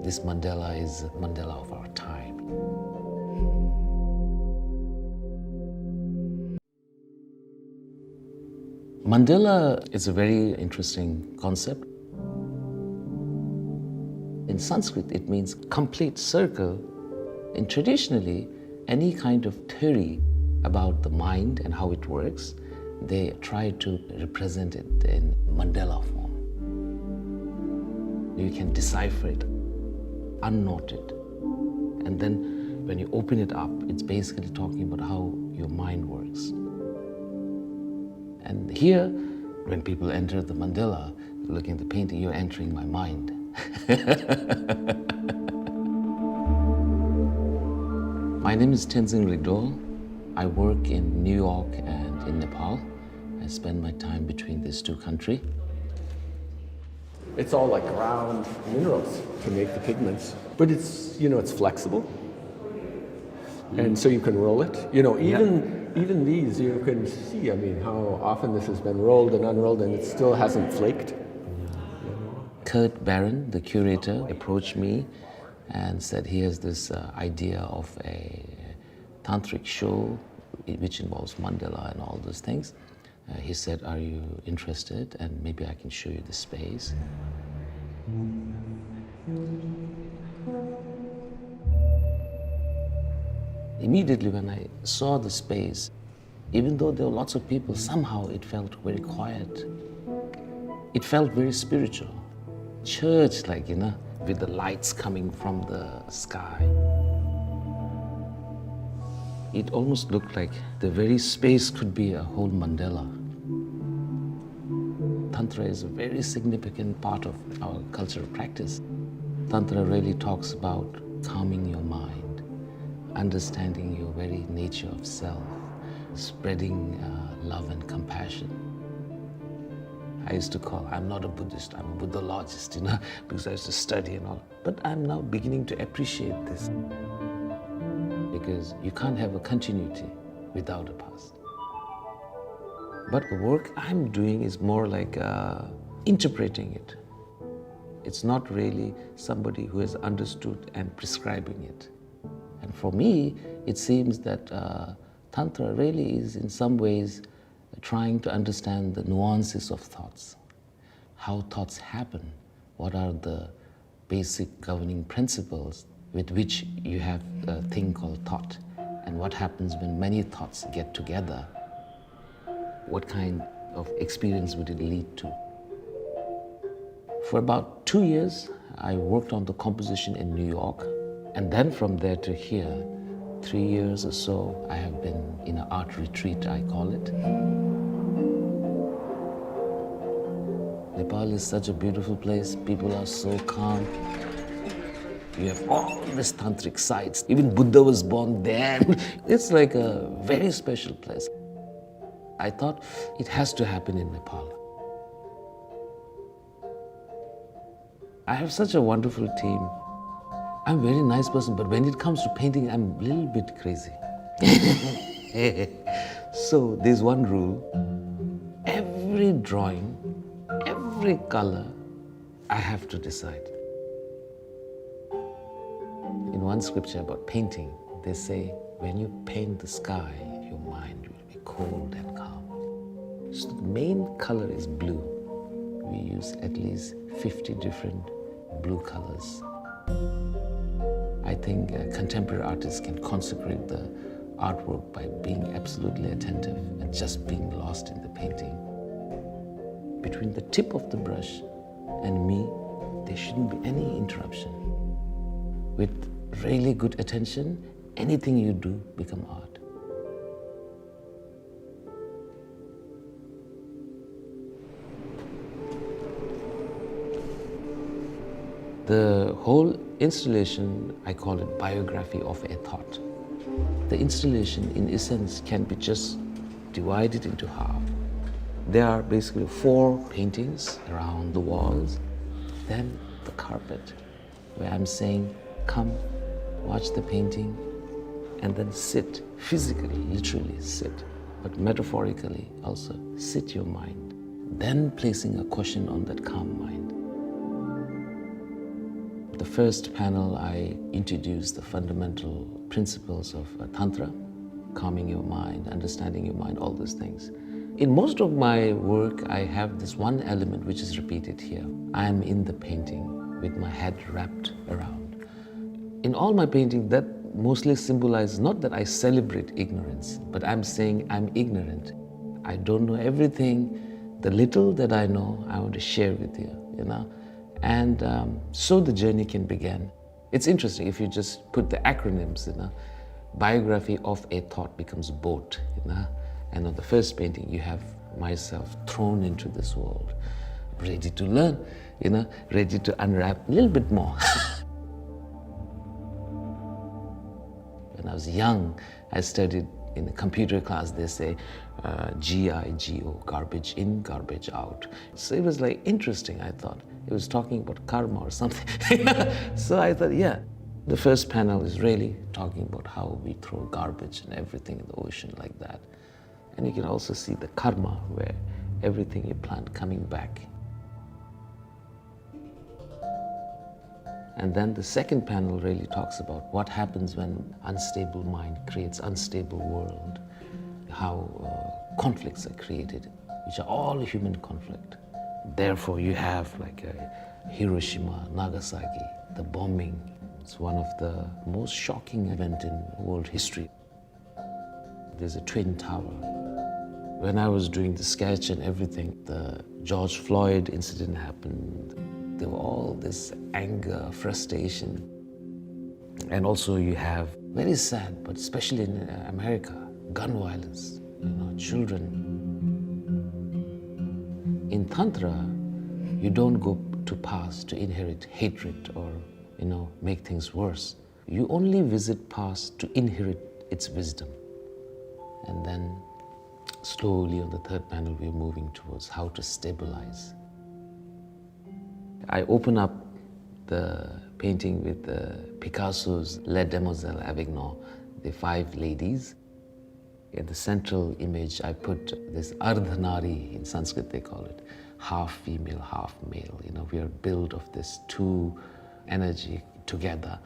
this mandala is a mandala of our time. Mandala is a very interesting concept. In Sanskrit, it means complete circle. And traditionally, any kind of theory about the mind and how it works, they try to represent it in mandala form. You can decipher it, unnote it. And then when you open it up, it's basically talking about how your mind works. And here, when people enter the mandala, looking at the painting, you're entering my mind. My name is Tenzing Rigdol. I work in New York and in Nepal. I spend my time between these two countries. It's all like ground minerals to make the pigments, but it's flexible, and so you can roll it. Even these you can see. How often this has been rolled and unrolled, and it still hasn't flaked. Kurt Barron, the curator, approached me and said he has this idea of a tantric show which involves mandala and all those things. He said, "Are you interested? And maybe I can show you the space." Immediately when I saw the space, even though there were lots of people, somehow it felt very quiet. It felt very spiritual. Church-like, with the lights coming from the sky. It almost looked like the very space could be a whole mandala. Tantra is a very significant part of our cultural practice. Tantra really talks about calming your mind, understanding your very nature of self, spreading love and compassion. I used to call, I'm not a Buddhist, I'm a Buddhologist, because I used to study and all. But I'm now beginning to appreciate this. Because you can't have a continuity without a past. But the work I'm doing is more like interpreting it. It's not really somebody who has understood and prescribing it. And for me, it seems that Tantra really is in some ways trying to understand the nuances of thoughts, how thoughts happen, what are the basic governing principles with which you have a thing called thought, and what happens when many thoughts get together. What kind of experience would it lead to? For about 2 years, I worked on the composition in New York, and then from there to here, 3 years or so, I have been in an art retreat, I call it. Nepal is such a beautiful place. People are so calm. You have all these tantric sites. Even Buddha was born there. It's like a very special place. I thought it has to happen in Nepal. I have such a wonderful team. I'm a very nice person, but when it comes to painting, I'm a little bit crazy. So there's one rule. Every drawing, every color, I have to decide. In one scripture about painting, they say, when you paint the sky, your mind will be cold and calm. So the main color is blue. We use at least 50 different blue colors. I think contemporary artists can consecrate the artwork by being absolutely attentive and just being lost in the painting. Between the tip of the brush and me, there shouldn't be any interruption. With really good attention, anything you do become art. The whole installation, I call it biography of a thought. The installation, in essence, can be just divided into half. There are basically 4 paintings around the walls. Then the carpet, where I'm saying, come, watch the painting, and then sit, physically, literally sit, but metaphorically also, sit your mind. Then placing a question on that calm mind. The first panel, I introduced the fundamental principles of Tantra, calming your mind, understanding your mind, all those things. In most of my work, I have this one element which is repeated here. I am in the painting with my head wrapped around. In all my painting, that mostly symbolizes not that I celebrate ignorance, but I'm saying I'm ignorant. I don't know everything. The little that I know, I want to share with you, you know. And so the journey can begin. It's interesting if you just put the acronyms, you know. Biography of a thought becomes boat, you know. And on the first painting, you have myself thrown into this world, ready to learn, you know, ready to unwrap a little bit more. When I was young, I studied in a computer class. They say GIGO, garbage in, garbage out. So it was like interesting, I thought. It was talking about karma or something. So I thought, yeah, the first panel is really talking about how we throw garbage and everything in the ocean like that. And you can also see the karma, where everything you plant coming back. And then the second panel really talks about what happens when unstable mind creates unstable world, how conflicts are created, which are all human conflict. Therefore, you have like a Hiroshima, Nagasaki, the bombing. It's one of the most shocking events in world history. There's a Twin Tower. When I was doing the sketch and everything, the George Floyd incident happened. There were all this anger, frustration. And also you have, very sad, but especially in America, gun violence, you know, children. In Tantra, you don't go to past to inherit hatred or, you know, make things worse. You only visit past to inherit its wisdom. And then slowly on the third panel, we're moving towards how to stabilize. I open up the painting with Picasso's Les Demoiselles Avignon, the 5 ladies. In the central image, I put this Ardhanari, in Sanskrit they call it, half female, half male. You know, we are built of this 2 energy together.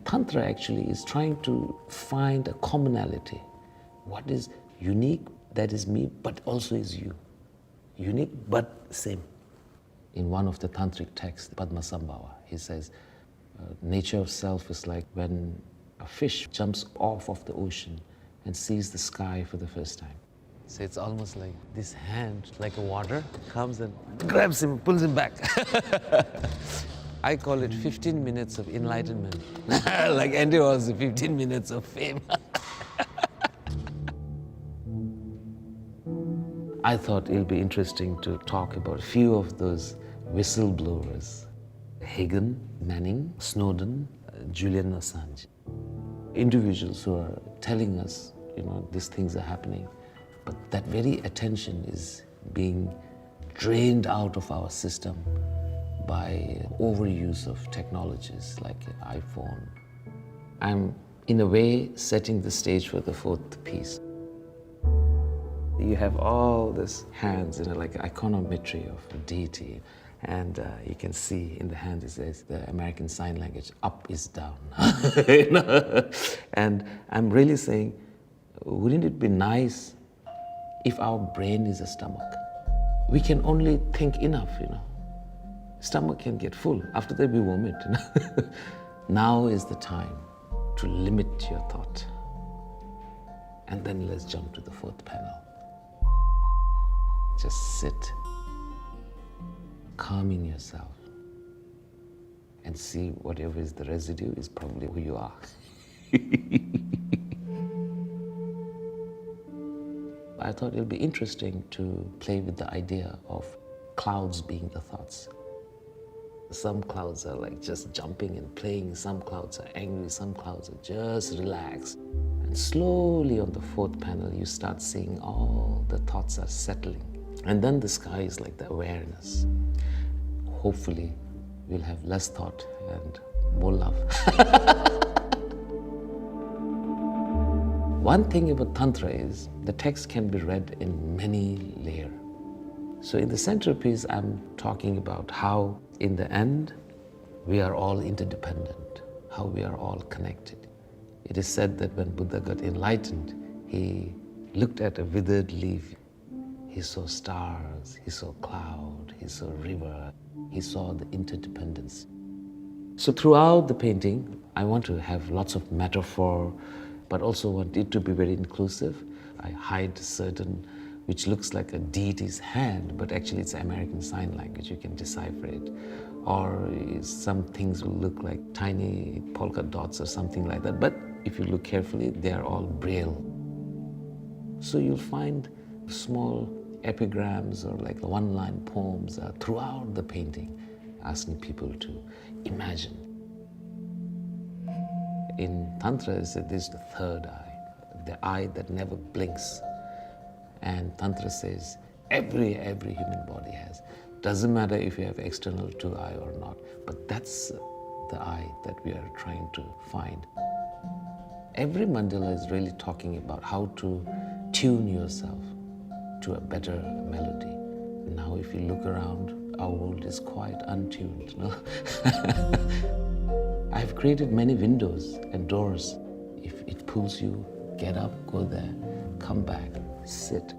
Tantra actually is trying to find a commonality. What is unique, that is me, but also is you. Unique, but same. In one of the tantric texts, Padmasambhava, he says, nature of self is like when a fish jumps off of the ocean and sees the sky for the first time. So it's almost like this hand, like a water, comes and grabs him, pulls him back. I call it 15 minutes of enlightenment. Like Andy was 15 minutes of fame. I thought it'll be interesting to talk about a few of those whistleblowers. Hagen, Manning, Snowden, Julian Assange. Individuals who are telling us, you know, these things are happening. But that very attention is being drained out of our system by overuse of technologies like iPhone. I'm, in a way, setting the stage for the 4th piece. You have all these hands, you know, like iconometry of a deity. And you can see in the hand it says the American Sign Language, up is down. You know? And I'm really saying, wouldn't it be nice if our brain is a stomach? We can only think enough, you know. Stomach can get full, after that we vomit, you know. Now is the time to limit your thought. And then let's jump to the 4th panel. Just sit, calming yourself, and see whatever is the residue is probably who you are. I thought it'll be interesting to play with the idea of clouds being the thoughts. Some clouds are like just jumping and playing, some clouds are angry, some clouds are just relaxed. And slowly on the 4th panel, you start seeing all the thoughts are settling. And then the sky is like the awareness. Hopefully, we'll have less thought and more love. One thing about Tantra is the text can be read in many layers. So in the centerpiece, I'm talking about how, in the end, we are all interdependent, how we are all connected. It is said that when Buddha got enlightened, he looked at a withered leaf. He saw stars, he saw cloud, he saw river, he saw the interdependence. So throughout the painting, I want to have lots of metaphor, but also want it to be very inclusive. I hide certain, which looks like a deity's hand, but actually it's American Sign Language, you can decipher it. Or some things will look like tiny polka dots or something like that, but if you look carefully, they are all Braille. So you'll find small epigrams or like one-line poems throughout the painting, asking people to imagine. In Tantra, it said this is the third eye, the eye that never blinks. And Tantra says every human body has. Doesn't matter if you have external two eye or not, but that's the eye that we are trying to find. Every mandala is really talking about how to tune yourself to a better melody. Now if you look around, our world is quite untuned, no? I've created many windows and doors. If it pulls you, get up, go there, come back, sit.